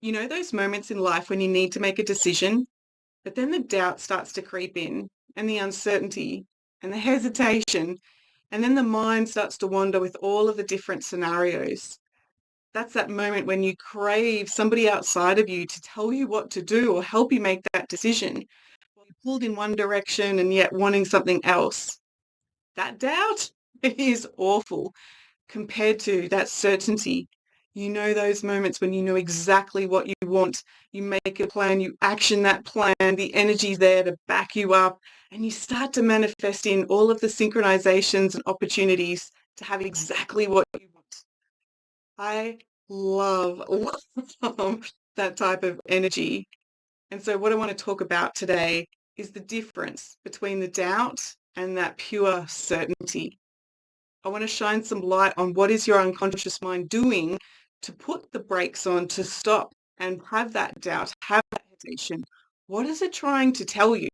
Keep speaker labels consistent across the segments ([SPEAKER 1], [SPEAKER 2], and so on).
[SPEAKER 1] You know those moments in life when you need to make a decision, but then the doubt starts to creep in, and the uncertainty, and the hesitation, and then the mind starts to wander with all of the different scenarios. That's that moment when you crave somebody outside of you to tell you what to do or help you make that decision. Well, you're pulled in one direction and yet wanting something else. That doubt is awful compared to that certainty. You know those moments when you know exactly what you want. You make a plan, you action that plan, the energy's there to back you up, and you start to manifest in all of the synchronizations and opportunities to have exactly what you want. I love, love that type of energy. And so what I want to talk about today is the difference between the doubt and that pure certainty. I want to shine some light on what is your unconscious mind doing to put the brakes on, to stop and have that doubt, have that hesitation. What is it trying to tell you?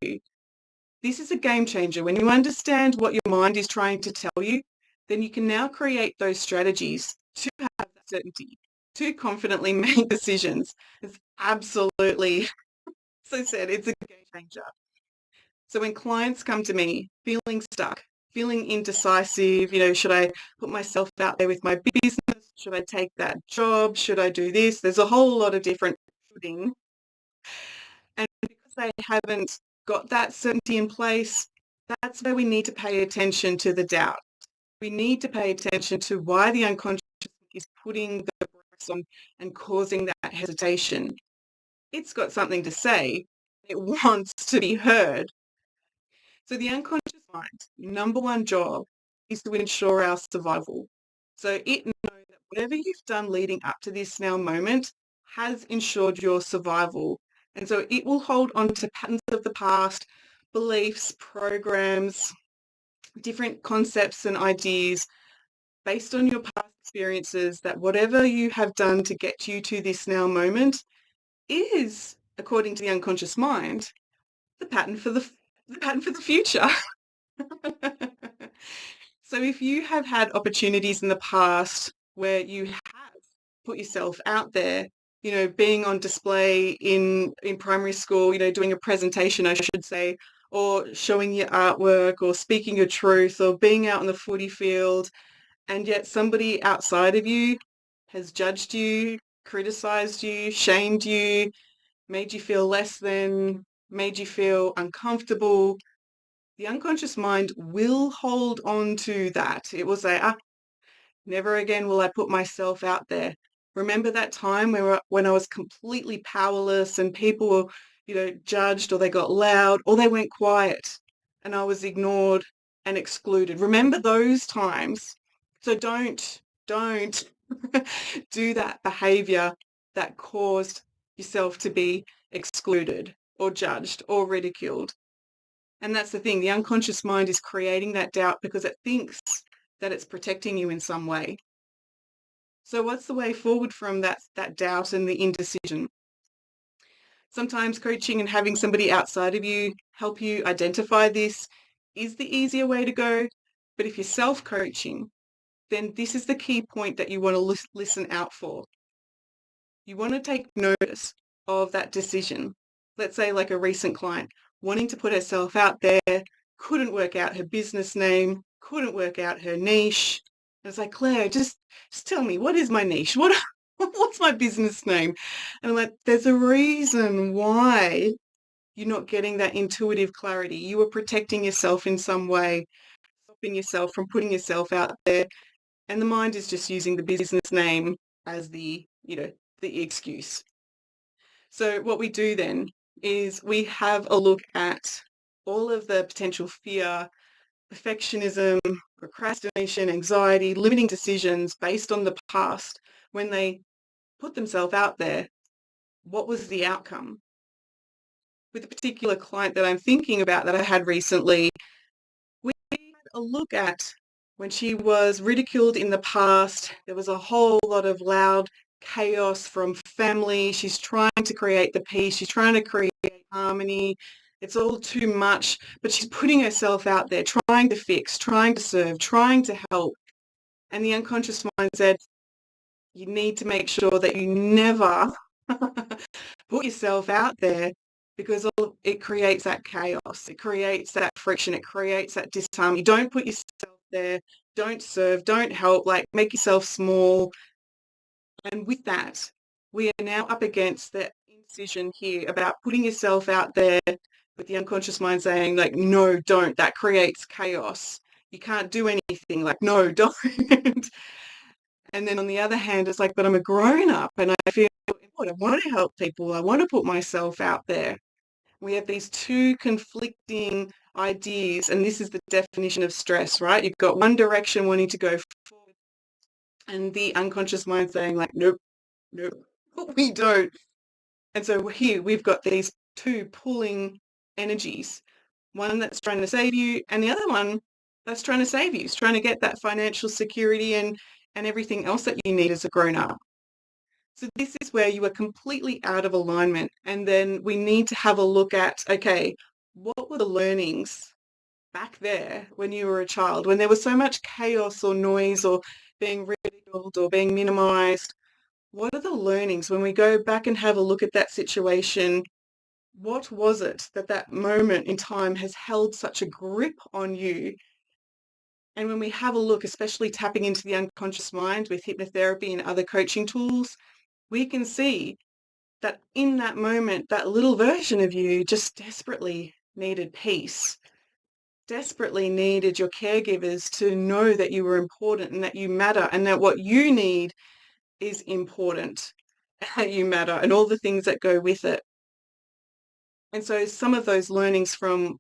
[SPEAKER 1] This is a game changer. When you understand what your mind is trying to tell you, then you can now create those strategies to have that certainty, to confidently make decisions. It's absolutely, as I said, it's a game changer. So when clients come to me feeling stuck, feeling indecisive, should I put myself out there with my business? Should I take that job? Should I do this? There's a whole lot of different things. And because they haven't got that certainty in place, that's where we need to pay attention to the doubt. We need to pay attention to why the unconscious is putting the brakes on and causing that hesitation. It's got something to say. It wants to be heard. So the unconscious mind, number one job is to ensure our survival. So it knows that whatever you've done leading up to this now moment has ensured your survival. And so it will hold on to patterns of the past, beliefs, programs, different concepts and ideas based on your past experiences, that whatever you have done to get you to this now moment is, according to the unconscious mind, the pattern for the future. So if you have had opportunities in the past where you have put yourself out there, being on display in primary school, doing a presentation, I should say, or showing your artwork or speaking your truth or being out in the footy field, and yet somebody outside of you has judged you, criticized you, shamed you, made you feel less than, made you feel uncomfortable, the unconscious mind will hold on to that. It will say, never again will I put myself out there. Remember that time when I was completely powerless and people were, judged, or they got loud or they went quiet and I was ignored and excluded. Remember those times. So don't do that behavior that caused yourself to be excluded or judged or ridiculed. And that's the thing. The unconscious mind is creating that doubt because it thinks that it's protecting you in some way. So what's the way forward from that doubt and the indecision? Sometimes coaching and having somebody outside of you help you identify this is the easier way to go. But if you're self-coaching, then this is the key point that you want to listen out for. You want to take notice of that decision. Let's say like a recent client wanting to put herself out there, couldn't work out her business name, couldn't work out her niche. And it's like, Claire, just tell me, what is my niche? What's my business name? And I'm like, there's a reason why you're not getting that intuitive clarity. You are protecting yourself in some way, stopping yourself from putting yourself out there. And the mind is just using the business name as the excuse. So what we do then is we have a look at all of the potential fear, perfectionism, procrastination, anxiety, limiting decisions based on the past. When they put themselves out there, what was the outcome? With a particular client that I'm thinking about that I had recently, we had a look at when she was ridiculed in the past. There was a whole lot of loud chaos from family. She's trying to create the peace. She's trying to create harmony. It's all too much, but she's putting herself out there, trying to fix, trying to serve, trying to help. And the unconscious mind said, you need to make sure that you never put yourself out there because it creates that chaos. It creates that friction. It creates that disharmony. Don't put yourself there. Don't serve. Don't help. Like make yourself small. And with that, we are now up against the incision here about putting yourself out there with the unconscious mind saying like, no, don't. That creates chaos. You can't do anything. Like, no, don't. And then on the other hand, it's like, but I'm a grown up and I feel, what, I want to help people. I want to put myself out there. We have these two conflicting ideas, and this is the definition of stress, right? You've got one direction wanting to go forward, and the unconscious mind saying like, nope, nope, we don't. And so here we've got these two pulling energies, one that's trying to save you, and the other one that's trying to save you. It's trying to get that financial security and everything else that you need as a grown up. So this is where you are completely out of alignment. And then we need to have a look at, okay, what were the learnings back there when you were a child, when there was so much chaos or noise or being ridiculed or being minimized? What are the learnings when we go back and have a look at that situation? What was it that that moment in time has held such a grip on you? And when we have a look, especially tapping into the unconscious mind with hypnotherapy and other coaching tools, we can see that in that moment, that little version of you just desperately needed peace, desperately needed your caregivers to know that you were important and that you matter and that what you need is important, that you matter and all the things that go with it. And so some of those learnings from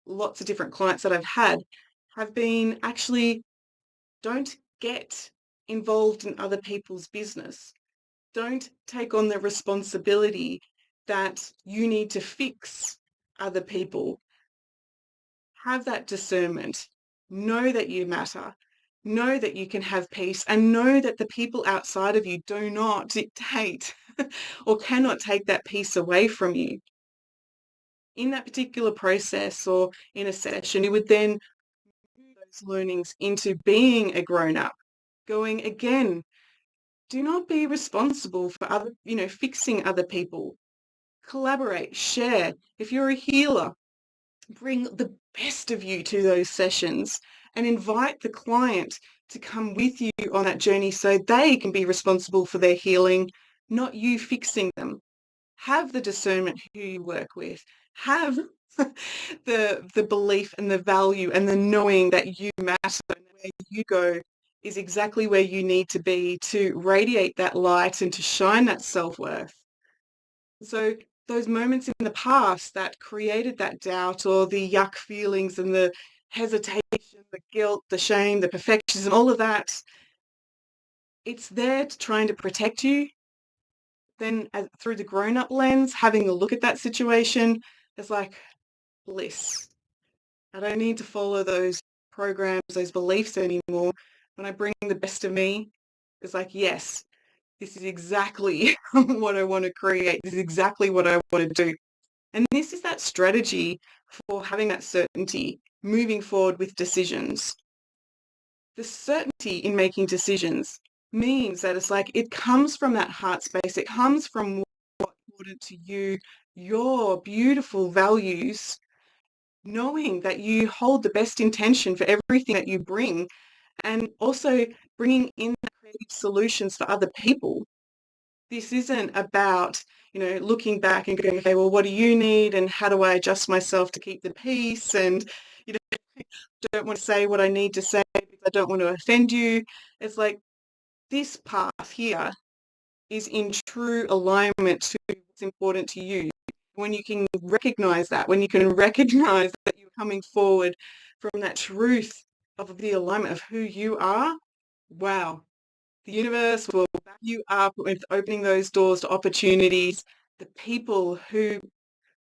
[SPEAKER 1] lots of different clients that I've had have been actually don't get involved in other people's business. Don't take on the responsibility that you need to fix other people. Have that discernment. Know that you matter. Know that you can have peace and know that the people outside of you do not dictate or cannot take that peace away from you. In that particular process or in a session, you would then move those learnings into being a grown-up, going again, do not be responsible for other, fixing other people. Collaborate, share. If you're a healer, bring the best of you to those sessions and invite the client to come with you on that journey so they can be responsible for their healing, not you fixing them. Have the discernment who you work with. Have the belief and the value and the knowing that you matter and where you go is exactly where you need to be to radiate that light and to shine that self-worth. So those moments in the past that created that doubt or the yuck feelings and the hesitation, the guilt, the shame, the perfectionism, all of that, it's there to trying to protect you. Then through the grown-up lens, having a look at that situation is like bliss. I don't need to follow those programs, those beliefs anymore. When I bring the best of me, it's like, yes, this is exactly what I want to create. This is exactly what I want to do. And this is that strategy for having that certainty, moving forward with decisions. The certainty in making decisions means that it's like it comes from that heart space. It comes from what's important to you, your beautiful values, knowing that you hold the best intention for everything that you bring, and also bringing in creative solutions for other people. This isn't about, looking back and going, okay, well, what do you need and how do I adjust myself to keep the peace? And, you know, don't want to say what I need to say because I don't want to offend you. It's like this path here is in true alignment to what's important to you. When you can recognize that, when you can recognize that you're coming forward from that truth of the alignment of who you are, wow, the universe will back you up with opening those doors to opportunities. The people who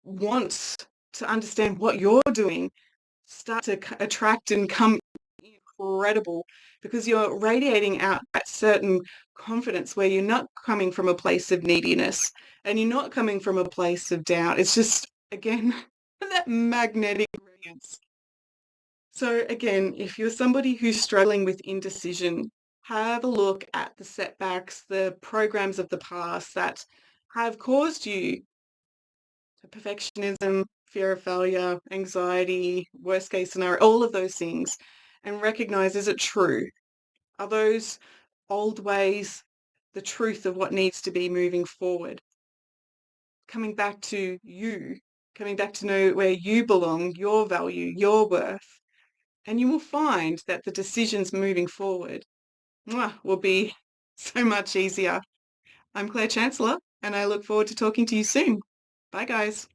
[SPEAKER 1] want to understand what you're doing start to attract and come incredible because you're radiating out that certain confidence where you're not coming from a place of neediness and you're not coming from a place of doubt. It's just, again, that magnetic radiance. So again, if you're somebody who's struggling with indecision, have a look at the setbacks, the programs of the past that have caused you to perfectionism, fear of failure, anxiety, worst case scenario, all of those things, and recognize, is it true? Are those old ways the truth of what needs to be moving forward? Coming back to you, coming back to know where you belong, your value, your worth, and you will find that the decisions moving forward will be so much easier. I'm Claire Chancellor, and I look forward to talking to you soon. Bye, guys.